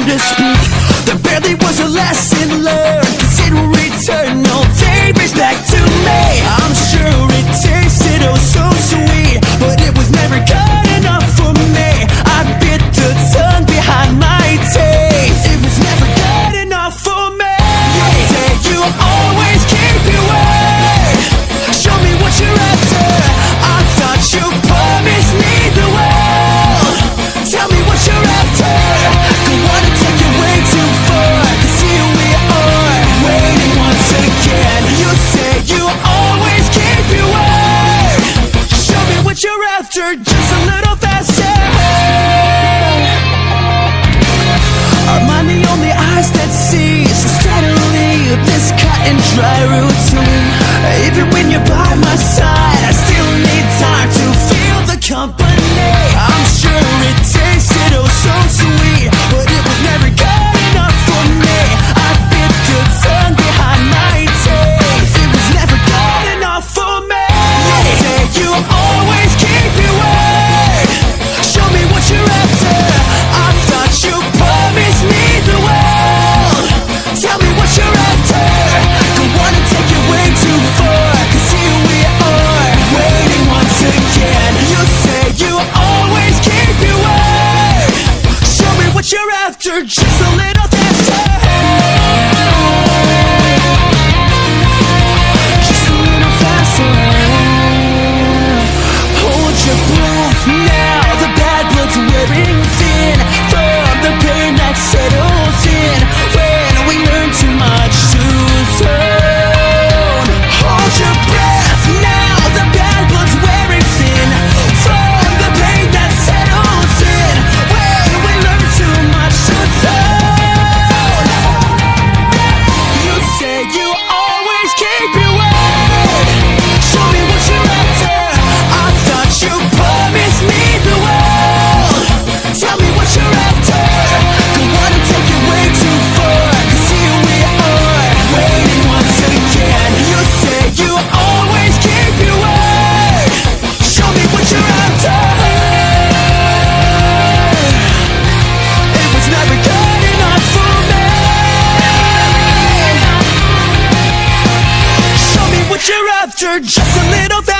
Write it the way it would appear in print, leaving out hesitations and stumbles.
to speak. There barely was a lesson learned, 'cause it will return all favors back to me. I'm sure it tasted oh so sweet, but it was never good enough for me. I bit the tongue behind my taste. It was never good enough for me. You say you always keep your word. Show me what you're after. I thought you promised me the world. Tell me what you're after. Don't wanna take it way too far, 'cause here we are, waiting once again. You say you always keep your word. Show me what you're after, just a little faster. Are mine the only eyes that see so steadily this cut and dry routine? Even when you're by my side, I still need time to feel the company. I'm sure it tasted oh so sweet, but it was never good enough for me. I bit the tongue behind my taste. It was never good enough for me. You say you always keep your word. Show me what you're after. I thought you promised me the world. Tell me what you're after. Don't wanna take it way too far, 'cause here we are, waiting once again. You say you always keep your word. Show me what you're after, just a little faster. Just a little faster. Hold your breath now, the bad blood's wearing thin from the pain that settles in when we learn too much too soon. Hold your breath now, the bad blood's wearing thin from the pain that settles in when we learn too much too soon. You say you always keep your word. Show me what you're after. I thought you promised me the world. Tell me what you're after. Don't wanna take it way too far, 'cause here we are, waiting once again. You say you always keep your word. Show me what you're after. It was never good enough for me. Show me what you're after, just a little bit.